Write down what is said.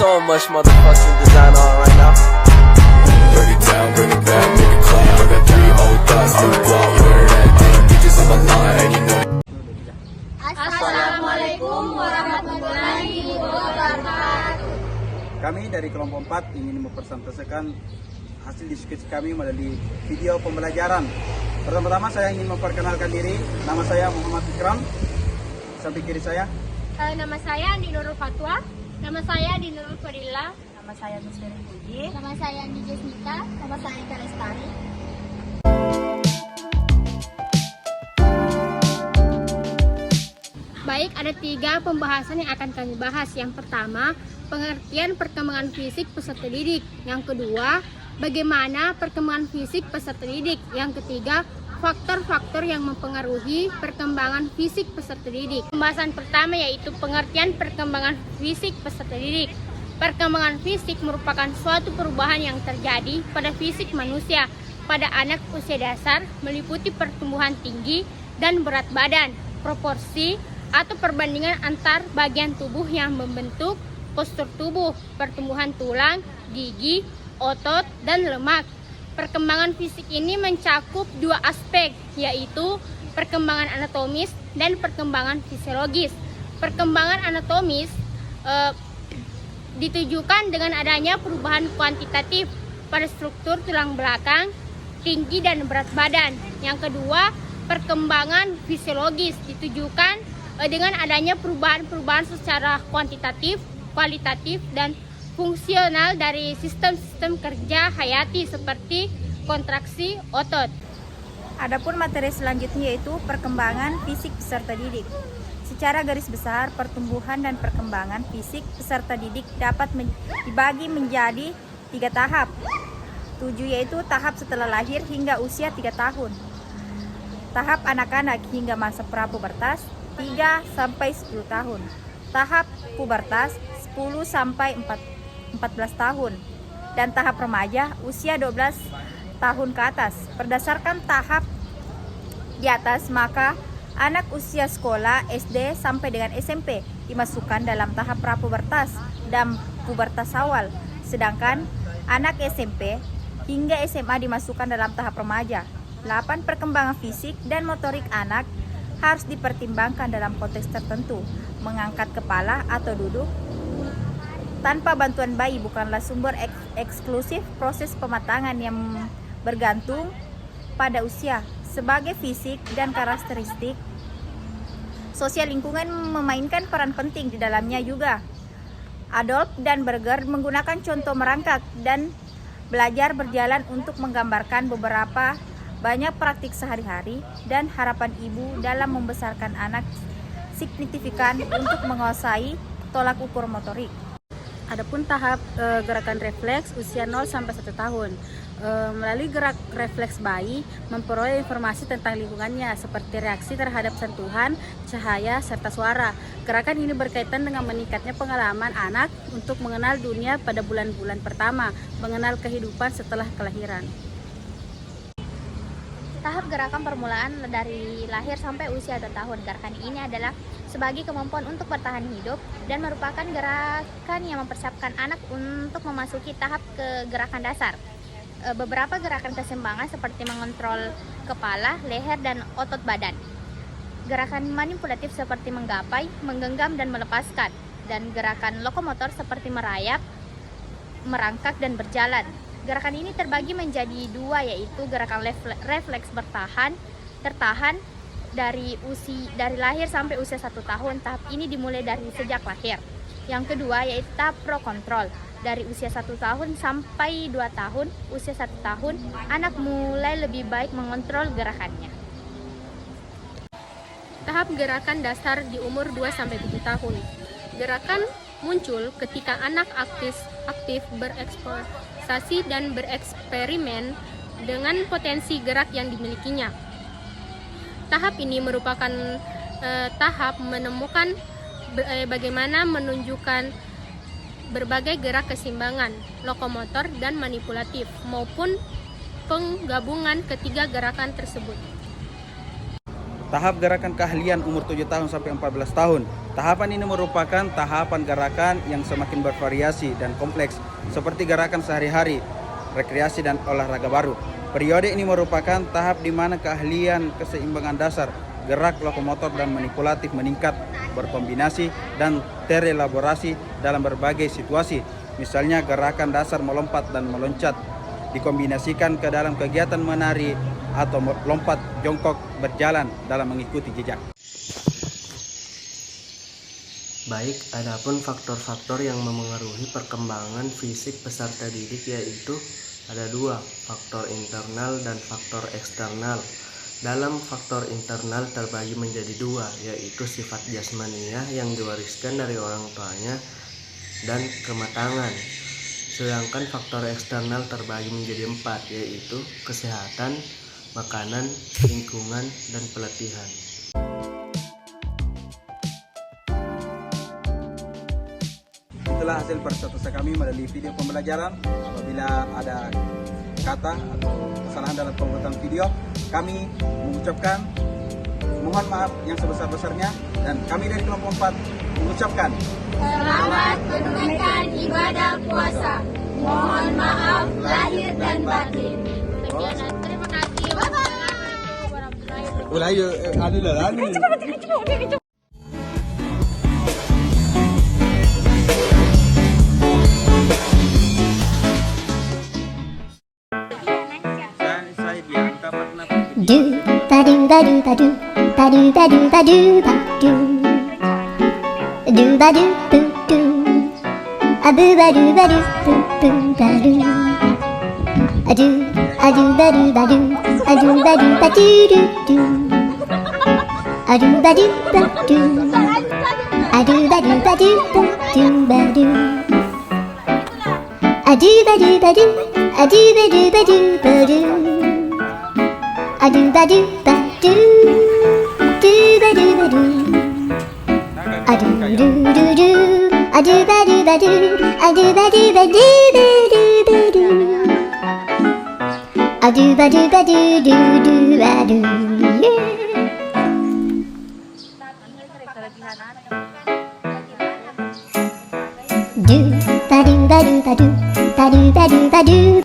so much motherfucking design on right now. Break it down, bring it back, make it clap. I got 3 old thoughts on the block, where that damn bitches on my line, you know. Assalamualaikum warahmatullahi wabarakatuh. Kami dari kelompok 4 ingin mempresentasikan hasil diskusi kami melalui video pembelajaran. Pertama-tama saya ingin memperkenalkan diri. Nama saya Muhammad Ikram. Samping kiri saya. Nama saya Andi Nurul Fatwa. Nama saya Adi Nurul Fadila. Nama saya Nusri Puji. Nama saya Andi Jasmita. Nama saya Ika Lestari. Baik, ada 3 pembahasan yang akan kami bahas. Yang pertama, pengertian perkembangan fisik peserta didik. Yang kedua, bagaimana perkembangan fisik peserta didik. Yang ketiga, faktor-faktor yang mempengaruhi perkembangan fisik peserta didik. Pembahasan pertama yaitu pengertian perkembangan fisik peserta didik. Perkembangan fisik merupakan suatu perubahan yang terjadi pada fisik manusia pada anak usia dasar, meliputi pertumbuhan tinggi dan berat badan, proporsi atau perbandingan antar bagian tubuh yang membentuk postur tubuh, pertumbuhan tulang, gigi, otot, dan lemak. Perkembangan fisik ini mencakup 2 aspek, yaitu perkembangan anatomis dan perkembangan fisiologis. Perkembangan anatomis ditujukan dengan adanya perubahan kuantitatif pada struktur tulang belakang, tinggi dan berat badan. Yang kedua, perkembangan fisiologis ditujukan dengan adanya perubahan-perubahan secara kuantitatif, kualitatif, dan fungsional dari sistem-sistem kerja hayati seperti kontraksi otot. Adapun materi selanjutnya yaitu perkembangan fisik peserta didik. Secara garis besar, pertumbuhan dan perkembangan fisik peserta didik dapat dibagi menjadi 3 tahap. 7 yaitu tahap setelah lahir hingga usia 3 tahun. Tahap anak-anak hingga masa prapubertas 3 sampai 10 tahun. Tahap pubertas 10 sampai 14 tahun, dan tahap remaja usia 12 tahun ke atas. Berdasarkan tahap di atas, maka anak usia sekolah SD sampai dengan SMP dimasukkan dalam tahap prapubertas dan pubertas awal, sedangkan anak SMP hingga SMA dimasukkan dalam tahap remaja. 8. Perkembangan fisik dan motorik anak harus dipertimbangkan dalam konteks tertentu. Mengangkat kepala atau duduk tanpa bantuan bayi bukanlah sumber eksklusif proses pematangan yang bergantung pada usia. Sebagai fisik dan karakteristik sosial, lingkungan memainkan peran penting di dalamnya juga. Adolf dan Berger menggunakan contoh merangkak dan belajar berjalan untuk menggambarkan beberapa banyak praktik sehari-hari dan harapan ibu dalam membesarkan anak signifikan untuk menguasai tolak ukur motorik. Adapun tahap gerakan refleks usia 0 sampai 1 tahun. Melalui gerak refleks bayi memperoleh informasi tentang lingkungannya seperti reaksi terhadap sentuhan, cahaya, serta suara. Gerakan ini berkaitan dengan meningkatnya pengalaman anak untuk mengenal dunia pada bulan-bulan pertama, mengenal kehidupan setelah kelahiran. Tahap gerakan permulaan dari lahir sampai usia 2 tahun. Gerakan ini adalah sebagai kemampuan untuk bertahan hidup dan merupakan gerakan yang mempersiapkan anak untuk memasuki tahap gerakan dasar. Beberapa gerakan keseimbangan seperti mengontrol kepala, leher, dan otot badan. Gerakan manipulatif seperti menggapai, menggenggam, dan melepaskan. Dan gerakan lokomotor seperti merayap, merangkak, dan berjalan. Gerakan ini terbagi menjadi 2, yaitu gerakan refleks tertahan dari lahir sampai usia 1 tahun. Tahap ini dimulai dari sejak lahir. Yang kedua yaitu tahap pro-kontrol. Dari usia 1 tahun sampai 2 tahun, usia 1 tahun, anak mulai lebih baik mengontrol gerakannya. Tahap gerakan dasar di umur 2-7 tahun. Gerakan muncul ketika anak aktif bereksplorasi dan bereksperimen dengan potensi gerak yang dimilikinya. Tahap ini merupakan tahap menemukan bagaimana menunjukkan berbagai gerak keseimbangan, lokomotor, dan manipulatif, maupun penggabungan ketiga gerakan tersebut. Tahap gerakan keahlian umur 7 tahun sampai 14 tahun. Tahapan ini merupakan tahapan gerakan yang semakin bervariasi dan kompleks, seperti gerakan sehari-hari, rekreasi dan olahraga baru. Periode ini merupakan tahap di mana keahlian keseimbangan dasar, gerak lokomotor dan manipulatif meningkat, berkombinasi dan terelaborasi dalam berbagai situasi. Misalnya gerakan dasar melompat dan meloncat dikombinasikan ke dalam kegiatan menari atau lompat jongkok berjalan dalam mengikuti jejak. Baik, adapun faktor-faktor yang memengaruhi perkembangan fisik peserta didik yaitu ada dua, faktor internal dan faktor eksternal. Dalam faktor internal terbagi menjadi dua, yaitu sifat jasmaniah yang diwariskan dari orang tuanya dan kematangan. Sedangkan faktor eksternal terbagi menjadi empat, yaitu kesehatan, makanan, lingkungan, dan pelatihan. Itulah hasil persatuan kami melalui video pembelajaran. Apabila ada kata atau kesalahan dalam pembuatan video, kami mengucapkan mohon maaf yang sebesar-besarnya, dan kami dari kelompok 4 mengucapkan Selamat menunaikan ibadah puasa. Mohon maaf lahir dan batin. Terima kasih. Wassalamualaikum warahmatullahi wabarakatuh. saya Bianca pernah Do ba do ba do ba do ba do ba do ba do ba do do ba do boo do a boo ba do ba do boo boo ba do a do ba do ba do a do ba do ba do do do a do ba do ba do a do ba do ba do ba do ba do a do ba do ba do a do ba do ba do ba do a do ba do ba do ba do ba do a do do do do a do ba do ba do a do ba do ba do ba do ba do a do ba do ba do do do ba do yeah. Do ba do ba do ba do ba do ba do ba do